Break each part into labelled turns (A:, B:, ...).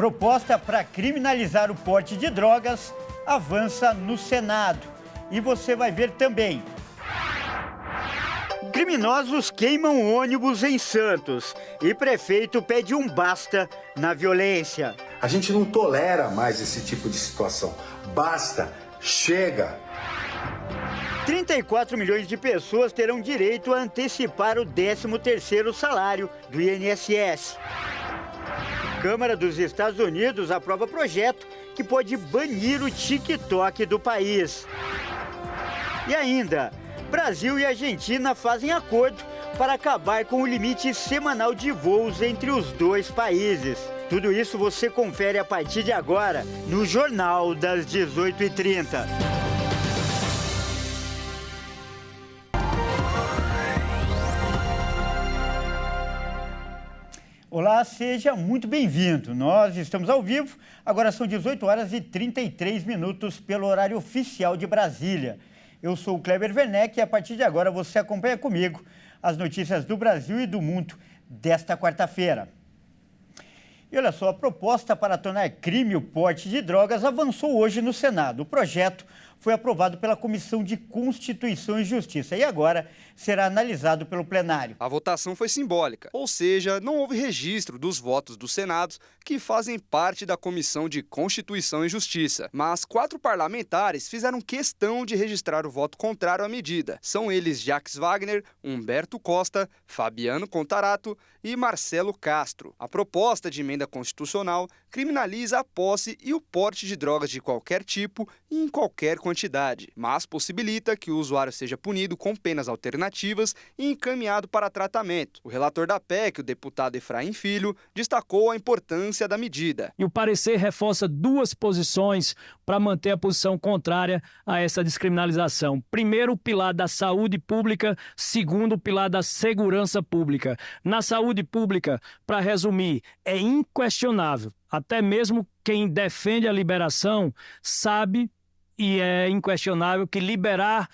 A: Proposta para criminalizar o porte de drogas avança no Senado. E você vai ver também. Criminosos queimam ônibus em Santos e prefeito pede um basta na violência.
B: A gente não tolera mais esse tipo de situação. Basta, chega.
A: 34 milhões de pessoas terão direito a antecipar o 13º salário do INSS. Câmara dos Estados Unidos aprova projeto que pode banir o TikTok do país. E ainda, Brasil e Argentina fazem acordo para acabar com o limite semanal de voos entre os dois países. Tudo isso você confere a partir de agora no Jornal das 18h30. Olá, seja muito bem-vindo. Nós estamos ao vivo, agora são 18h33 pelo horário oficial de Brasília. Eu sou o Kleber Werneck e a partir de agora você acompanha comigo as notícias do Brasil e do mundo desta quarta-feira. E olha só, a proposta para tornar crime o porte de drogas avançou hoje no Senado. O projeto foi aprovado pela Comissão de Constituição e Justiça e agora será analisado pelo plenário.
C: A votação foi simbólica, ou seja, não houve registro dos votos dos senados que fazem parte da Comissão de Constituição e Justiça. Mas 4 parlamentares fizeram questão de registrar o voto contrário à medida. São eles Jacques Wagner, Humberto Costa, Fabiano Contarato e Marcelo Castro. A proposta de emenda constitucional criminaliza a posse e o porte de drogas de qualquer tipo e em qualquer quantidade, mas possibilita que o usuário seja punido com penas alternativas e encaminhado para tratamento. O relator da PEC, o deputado Efraim Filho, destacou a importância da medida.
D: E o parecer reforça 2 posições para manter a posição contrária a essa descriminalização. Primeiro, o pilar da saúde pública, segundo, o pilar da segurança pública. Na saúde pública, para resumir, é inquestionável, até mesmo quem defende a liberação sabe e é inquestionável que liberar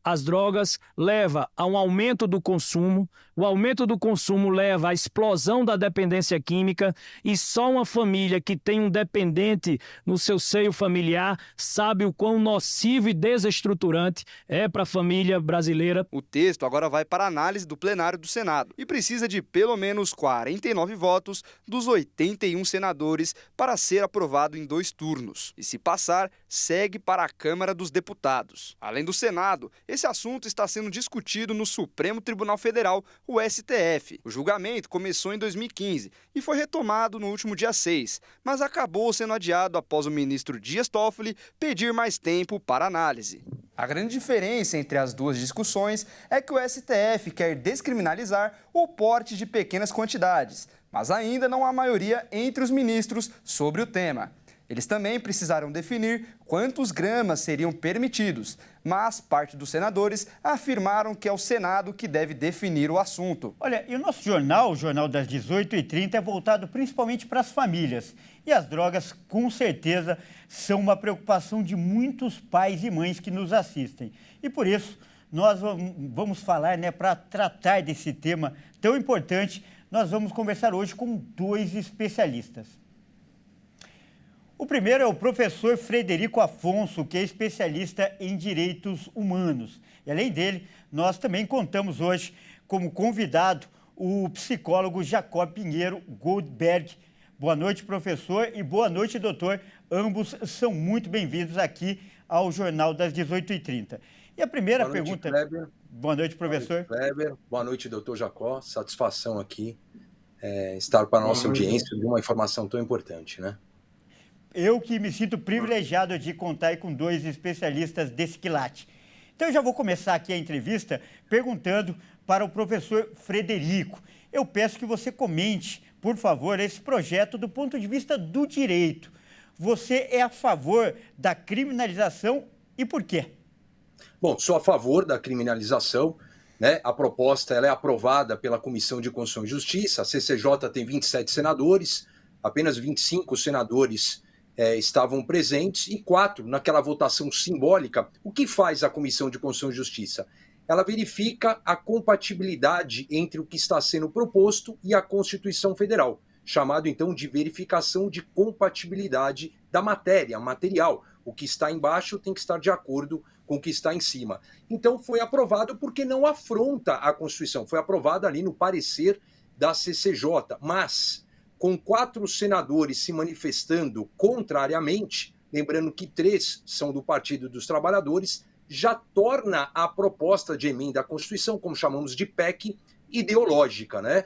D: as drogas leva a um aumento do consumo, o aumento do consumo leva à explosão da dependência química e só uma família que tem um dependente no seu seio familiar sabe o quão nocivo e desestruturante é para a família brasileira.
C: O texto agora vai para análise do plenário do Senado e precisa de pelo menos 49 votos dos 81 senadores para ser aprovado em 2 turnos. E se passar, segue para a Câmara dos Deputados. Além do Senado, esse assunto está sendo discutido no Supremo Tribunal Federal, o STF. O julgamento começou em 2015 e foi retomado no último dia 6, mas acabou sendo adiado após o ministro Dias Toffoli pedir mais tempo para análise. A grande diferença entre as 2 discussões é que o STF quer descriminalizar o porte de pequenas quantidades, mas ainda não há maioria entre os ministros sobre o tema. Eles também precisaram definir quantos gramas seriam permitidos, mas parte dos senadores afirmaram que é o Senado que deve definir o assunto.
A: Olha, e o nosso jornal, o Jornal das 18h30, é voltado principalmente para as famílias. E as drogas, com certeza, são uma preocupação de muitos pais e mães que nos assistem. E por isso, nós vamos falar, para tratar desse tema tão importante, nós vamos conversar hoje com 2 especialistas. O primeiro é o professor Frederico Afonso, que é especialista em direitos humanos. E além dele, nós também contamos hoje como convidado o psicólogo Jacob Pinheiro Goldberg. Boa noite, professor, e boa noite, doutor. Ambos são muito bem-vindos aqui ao Jornal das 18h30. E a primeira pergunta...
B: Kleber.
A: Boa noite, professor.
B: Boa noite, Kleber. Boa noite, doutor Jacó. Satisfação aqui estar para a nossa audiência de uma informação tão importante, né?
A: Eu que me sinto privilegiado de contar com 2 especialistas desse quilate. Então, eu já vou começar aqui a entrevista perguntando para o professor Frederico. Eu peço que você comente, por favor, esse projeto do ponto de vista do direito. Você é a favor da criminalização e por quê?
E: Bom, sou a favor da criminalização, né? A proposta ela é aprovada pela Comissão de Constituição e Justiça. A CCJ tem 27 senadores, apenas 25 senadores estavam presentes e 4 naquela votação simbólica. O que faz a Comissão de Constituição e Justiça? Ela verifica a compatibilidade entre o que está sendo proposto e a Constituição Federal. chamado então de verificação de compatibilidade da matéria, material. O que está embaixo tem que estar de acordo com o que está em cima. Então foi aprovado porque não afronta a Constituição, foi aprovado ali no parecer da CCJ, mas com 4 senadores se manifestando contrariamente, lembrando que 3 são do Partido dos Trabalhadores, já torna a proposta de emenda à Constituição, como chamamos de PEC, ideológica, né?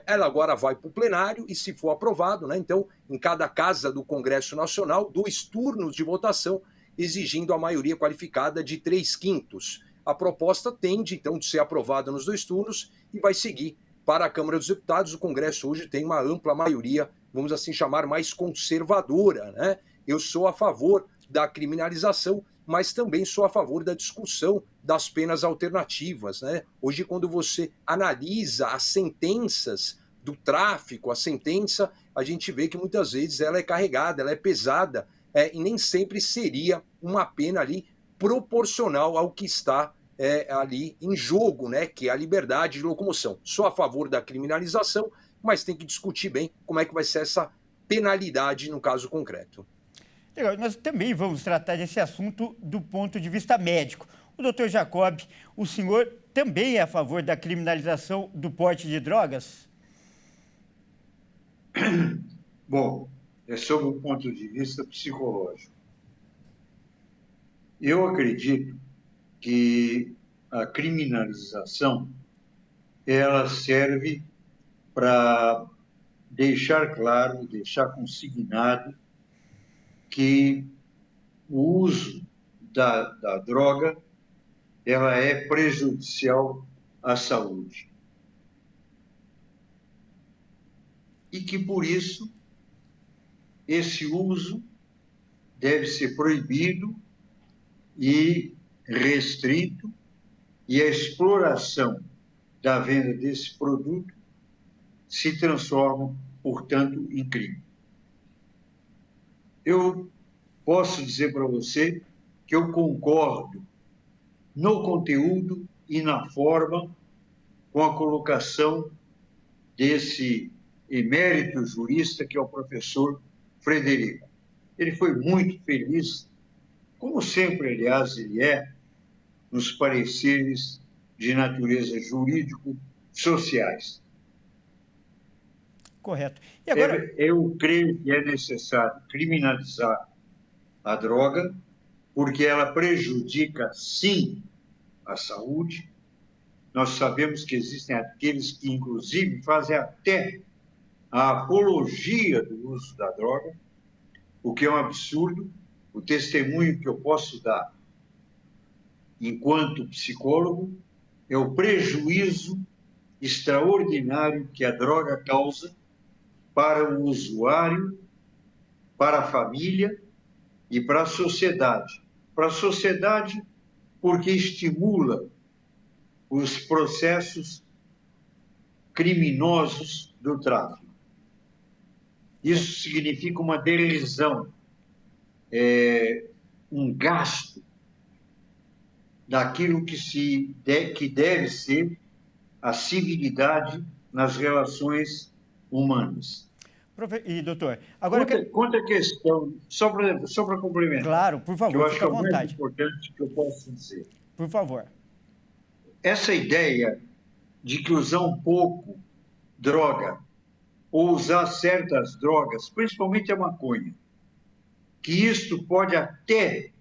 E: Ela agora vai para o plenário e, se for aprovado, né, então, em cada casa do Congresso Nacional, 2 turnos de votação, exigindo a maioria qualificada de 3/5. A proposta tende, então, de ser aprovada nos 2 turnos e vai seguir para a Câmara dos Deputados. O Congresso hoje tem uma ampla maioria, vamos assim chamar, mais conservadora, né? Eu sou a favor da criminalização, mas também sou a favor da discussão das penas alternativas, né? Hoje, quando você analisa as sentenças do tráfico, a sentença, a gente vê que muitas vezes ela é carregada, ela é pesada, e nem sempre seria uma pena ali proporcional ao que está ali em jogo, né? Que é a liberdade de locomoção. Sou a favor da criminalização, mas tem que discutir bem como é que vai ser essa penalidade no caso concreto.
A: Legal, nós também vamos tratar desse assunto do ponto de vista médico. O doutor Jacob, o senhor também é a favor da criminalização do porte de drogas?
F: Bom, é sob o ponto de vista psicológico. Eu acredito que a criminalização ela serve para deixar claro, deixar consignado que o uso da droga ela é prejudicial à saúde. E que, por isso, esse uso deve ser proibido e restrito, e a exploração da venda desse produto se transforma, portanto, em crime. Eu posso dizer para você que eu concordo no conteúdo e na forma com a colocação desse emérito jurista que é o professor Frederico. Ele foi muito feliz, como sempre, aliás, ele é, nos pareceres de natureza jurídico-sociais.
A: Correto. E agora...
F: Eu creio que é necessário criminalizar a droga, porque ela prejudica, sim, a saúde. Nós sabemos que existem aqueles que, inclusive, fazem até a apologia do uso da droga, o que é um absurdo. O testemunho que eu posso dar, enquanto psicólogo, é o prejuízo extraordinário que a droga causa para o usuário, para a família e para a sociedade. Para a sociedade, porque estimula os processos criminosos do tráfico. Isso significa uma derisão, um gasto daquilo que deve ser a civilidade nas relações humanas.
A: E, doutor, agora...
F: Quanto à questão, só para complementar.
A: Claro, por favor,
F: eu acho que
A: fica
F: é
A: à
F: o
A: vontade.
F: mais importante que eu posso dizer.
A: Por favor.
F: Essa ideia de que usar um pouco droga, ou usar certas drogas, principalmente a maconha, que isto pode até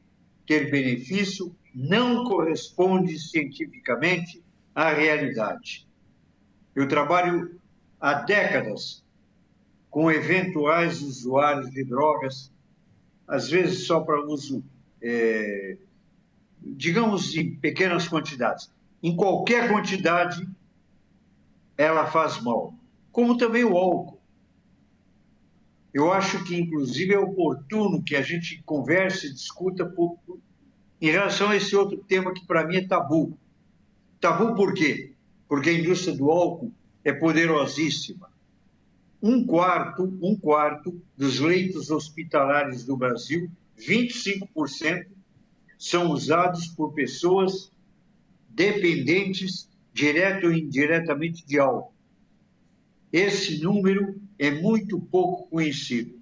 F: ter benefício, não corresponde cientificamente à realidade. Eu trabalho há décadas com eventuais usuários de drogas, às vezes só para uso, digamos, em pequenas quantidades. Em qualquer quantidade, ela faz mal, como também o álcool. Eu acho que, inclusive, é oportuno que a gente converse e discuta em relação a esse outro tema que, para mim, é tabu. Tabu por quê? Porque a indústria do álcool é poderosíssima. Um quarto dos leitos hospitalares do Brasil, 25%, são usados por pessoas dependentes, direto ou indiretamente, de álcool. Esse número é muito pouco conhecido.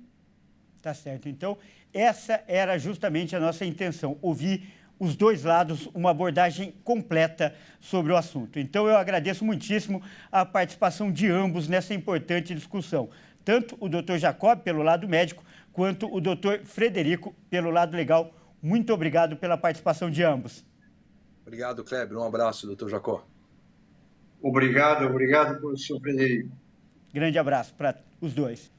A: Tá certo. Então, essa era justamente a nossa intenção, ouvir os dois lados, uma abordagem completa sobre o assunto. Então, eu agradeço muitíssimo a participação de ambos nessa importante discussão. Tanto o Dr. Jacob, pelo lado médico, quanto o Dr. Frederico, pelo lado legal. Muito obrigado pela participação de ambos.
B: Obrigado, Kleber. Um abraço, Dr. Jacob.
F: Obrigado, professor Frederico.
A: Grande abraço para os dois.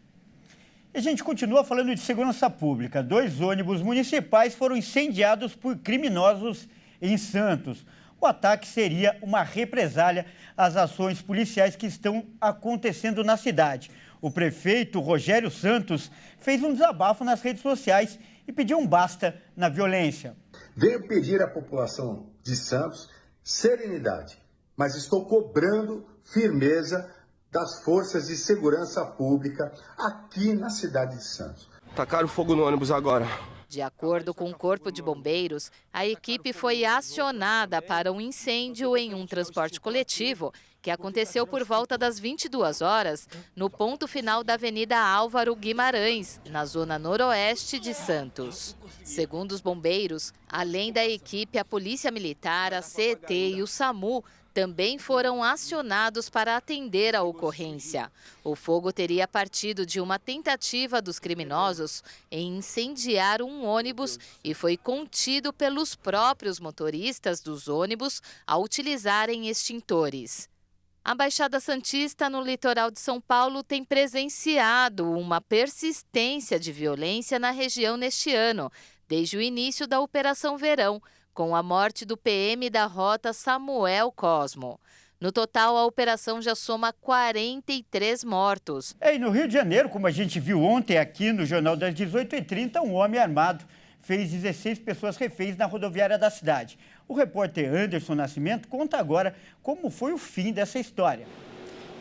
A: E a gente continua falando de segurança pública. 2 ônibus municipais foram incendiados por criminosos em Santos. O ataque seria uma represália às ações policiais que estão acontecendo na cidade. O prefeito Rogério Santos fez um desabafo nas redes sociais e pediu um basta na violência.
G: Venho pedir à população de Santos serenidade, mas estou cobrando firmeza das forças de segurança pública aqui na cidade de Santos.
H: Tacaram fogo no ônibus agora.
I: De acordo com o Corpo de Bombeiros, a equipe foi acionada para um incêndio em um transporte coletivo que aconteceu por volta das 22 horas no ponto final da Avenida Álvaro Guimarães, na zona noroeste de Santos. Segundo os bombeiros, além da equipe, a Polícia Militar, a CET e o SAMU também foram acionados para atender a ocorrência. O fogo teria partido de uma tentativa dos criminosos em incendiar um ônibus e foi contido pelos próprios motoristas dos ônibus a utilizarem extintores. A Baixada Santista, no litoral de São Paulo, tem presenciado uma persistência de violência na região neste ano, desde o início da Operação Verão, com a morte do PM da rota Samuel Cosmo. No total, a operação já soma 43 mortos.
A: E no Rio de Janeiro, como a gente viu ontem aqui no Jornal das 18h30, um homem armado fez 16 pessoas reféns na rodoviária da cidade. O repórter Anderson Nascimento conta agora como foi o fim dessa história.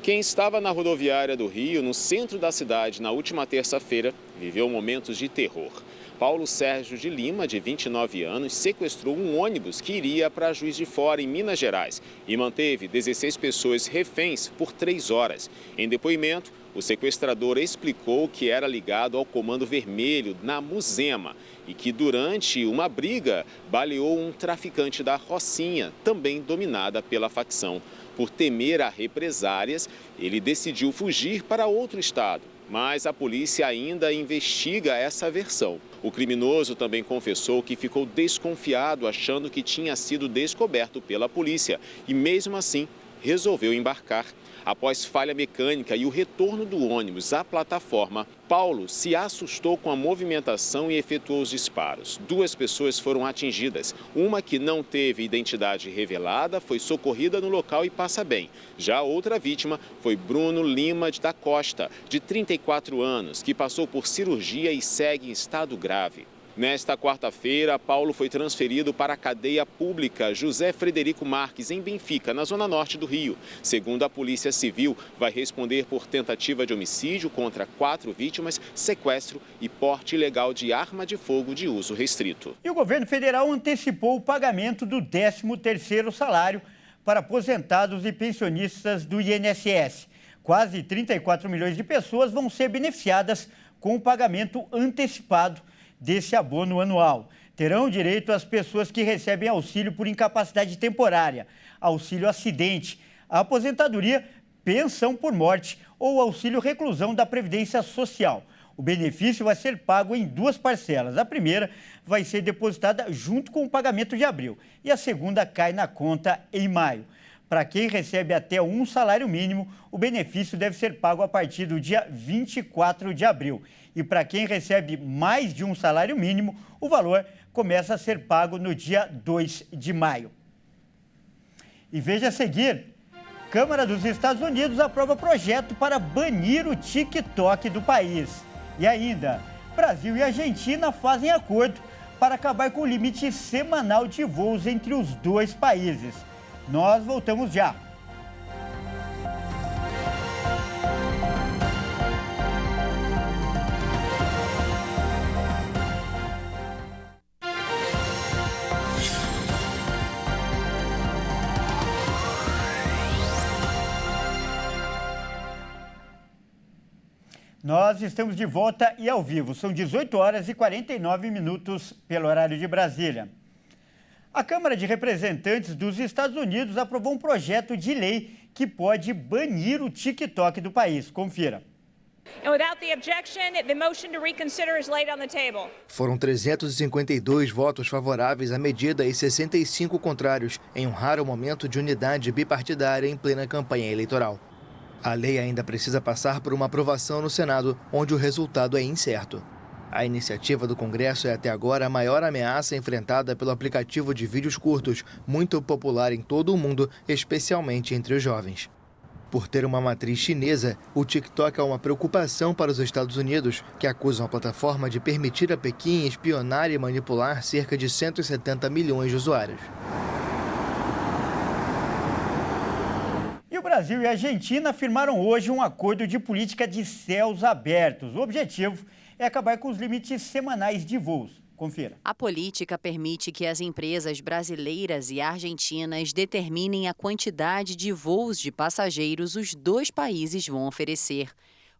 J: Quem estava na rodoviária do Rio, no centro da cidade, na última terça-feira, viveu momentos de terror. Paulo Sérgio de Lima, de 29 anos, sequestrou um ônibus que iria para Juiz de Fora, em Minas Gerais, e manteve 16 pessoas reféns por 3 horas. Em depoimento, o sequestrador explicou que era ligado ao Comando Vermelho, na Muzema, e que durante uma briga baleou um traficante da Rocinha, também dominada pela facção. Por temer a represálias, ele decidiu fugir para outro estado. Mas a polícia ainda investiga essa versão. O criminoso também confessou que ficou desconfiado, achando que tinha sido descoberto pela polícia e, mesmo assim, resolveu embarcar. Após falha mecânica e o retorno do ônibus à plataforma, Paulo se assustou com a movimentação e efetuou os disparos. 2 pessoas foram atingidas. Uma, que não teve identidade revelada, foi socorrida no local e passa bem. Já a outra vítima foi Bruno Lima da Costa, de 34 anos, que passou por cirurgia e segue em estado grave. Nesta quarta-feira, Paulo foi transferido para a cadeia pública José Frederico Marques, em Benfica, na zona norte do Rio. Segundo a Polícia Civil, vai responder por tentativa de homicídio contra 4 vítimas, sequestro e porte ilegal de arma de fogo de uso restrito.
A: E o governo federal antecipou o pagamento do 13º salário para aposentados e pensionistas do INSS. Quase 34 milhões de pessoas vão ser beneficiadas com o pagamento antecipado desse abono anual. Terão direito as pessoas que recebem auxílio por incapacidade temporária, auxílio acidente, aposentadoria, pensão por morte ou auxílio reclusão da Previdência Social. O benefício vai ser pago em 2 parcelas. A primeira vai ser depositada junto com o pagamento de abril e a segunda cai na conta em maio. Para quem recebe até um salário mínimo, o benefício deve ser pago a partir do dia 24 de abril. E para quem recebe mais de um salário mínimo, o valor começa a ser pago no dia 2 de maio. E veja a seguir, Câmara dos Estados Unidos aprova projeto para banir o TikTok do país. E ainda, Brasil e Argentina fazem acordo para acabar com o limite semanal de voos entre os 2 países. Nós voltamos já. Nós estamos de volta e ao vivo. São 18 horas e 49 minutos pelo horário de Brasília. A Câmara de Representantes dos Estados Unidos aprovou um projeto de lei que pode banir o TikTok do país. Confira.
K: Foram 352 votos favoráveis à medida e 65 contrários, em um raro momento de unidade bipartidária em plena campanha eleitoral. A lei ainda precisa passar por uma aprovação no Senado, onde o resultado é incerto. A iniciativa do Congresso é até agora a maior ameaça enfrentada pelo aplicativo de vídeos curtos, muito popular em todo o mundo, especialmente entre os jovens. Por ter uma matriz chinesa, o TikTok é uma preocupação para os Estados Unidos, que acusam a plataforma de permitir a Pequim espionar e manipular cerca de 170 milhões de usuários.
A: E o Brasil e a Argentina firmaram hoje um acordo de política de céus abertos. O objetivo é acabar com os limites semanais de voos. Confira.
L: A política permite que as empresas brasileiras e argentinas determinem a quantidade de voos de passageiros os dois países vão oferecer.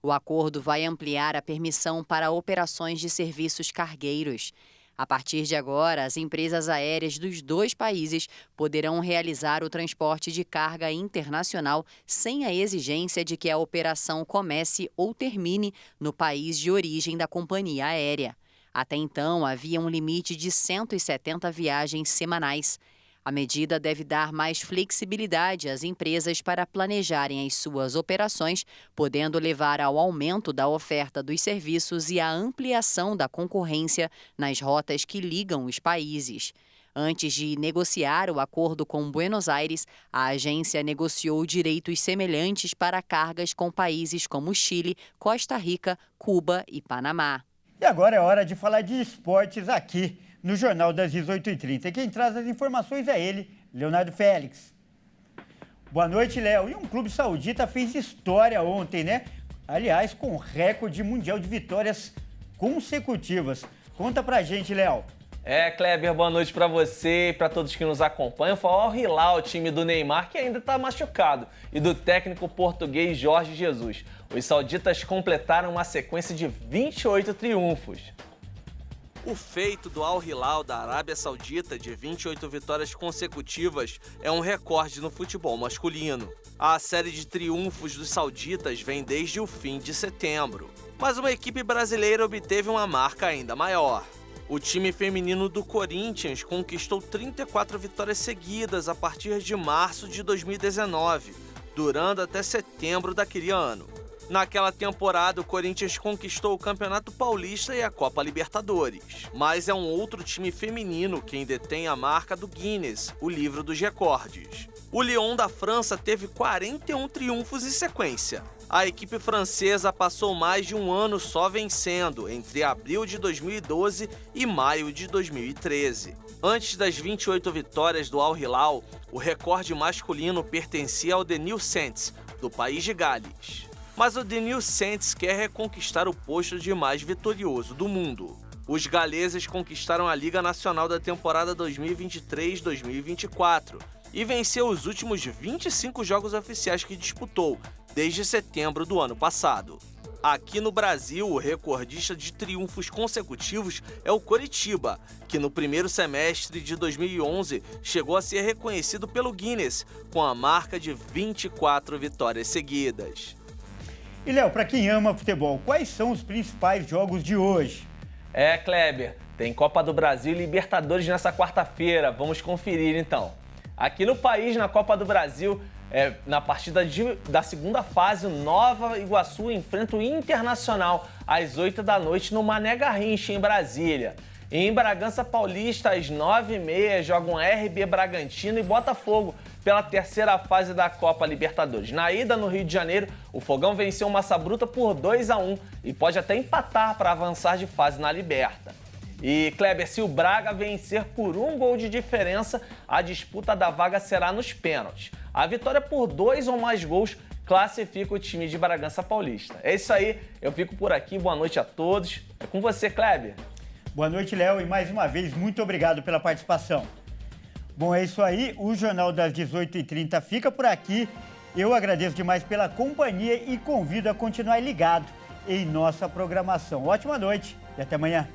L: O acordo vai ampliar a permissão para operações de serviços cargueiros. A partir de agora, as empresas aéreas dos dois países poderão realizar o transporte de carga internacional sem a exigência de que a operação comece ou termine no país de origem da companhia aérea. Até então, havia um limite de 170 viagens semanais. A medida deve dar mais flexibilidade às empresas para planejarem as suas operações, podendo levar ao aumento da oferta dos serviços e à ampliação da concorrência nas rotas que ligam os países. Antes de negociar o acordo com Buenos Aires, a agência negociou direitos semelhantes para cargas com países como Chile, Costa Rica, Cuba e Panamá.
A: E agora é hora de falar de esportes aqui no Jornal das 18h30. Quem traz as informações é ele, Leonardo Félix. Boa noite, Léo. E um clube saudita fez história ontem, né? Aliás, com recorde mundial de vitórias consecutivas. Conta pra gente, Léo.
M: Kleber, boa noite pra você e pra todos que nos acompanham. Foi o Al Hilal, o time do Neymar, que ainda tá machucado, e do técnico português Jorge Jesus. Os sauditas completaram uma sequência de 28 triunfos.
N: O feito do Al Hilal da Arábia Saudita de 28 vitórias consecutivas é um recorde no futebol masculino. A série de triunfos dos sauditas vem desde o fim de setembro. Mas uma equipe brasileira obteve uma marca ainda maior. O time feminino do Corinthians conquistou 34 vitórias seguidas a partir de março de 2019, durando até setembro daquele ano. Naquela temporada, o Corinthians conquistou o Campeonato Paulista e a Copa Libertadores. Mas é um outro time feminino quem detém a marca do Guinness, o livro dos recordes. O Lyon da França teve 41 triunfos em sequência. A equipe francesa passou mais de um ano só vencendo, entre abril de 2012 e maio de 2013. Antes das 28 vitórias do Al Hilal, o recorde masculino pertencia ao Denil Saints, do país de Gales. Mas o Denil Saints quer reconquistar o posto de mais vitorioso do mundo. Os galeses conquistaram a Liga Nacional da temporada 2023-2024 e venceu os últimos 25 jogos oficiais que disputou, desde setembro do ano passado. Aqui no Brasil, o recordista de triunfos consecutivos é o Coritiba, que no primeiro semestre de 2011 chegou a ser reconhecido pelo Guinness, com a marca de 24 vitórias seguidas.
A: E, Léo, para quem ama futebol, quais são os principais jogos de hoje?
M: Kleber, tem Copa do Brasil e Libertadores nessa quarta-feira. Vamos conferir, então. Aqui no país, na Copa do Brasil, na partida da segunda fase, o Nova Iguaçu enfrenta o Internacional às 8 da noite no Mané Garrincha, em Brasília. Em Bragança Paulista, às 9h30, jogam RB Bragantino e Botafogo pela terceira fase da Copa Libertadores. Na ida, no Rio de Janeiro, o Fogão venceu o Massa Bruta por 2-1 e pode até empatar para avançar de fase na Liberta. E, Kleber, se o Braga vencer por 1 gol de diferença, a disputa da vaga será nos pênaltis. A vitória por 2 ou mais gols classifica o time de Bragança Paulista. É isso aí, eu fico por aqui, boa noite a todos. É com você, Kleber.
A: Boa noite, Léo, e mais uma vez, muito obrigado pela participação. Bom, é isso aí, o Jornal das 18h30 fica por aqui. Eu agradeço demais pela companhia e convido a continuar ligado em nossa programação. Ótima noite e até amanhã.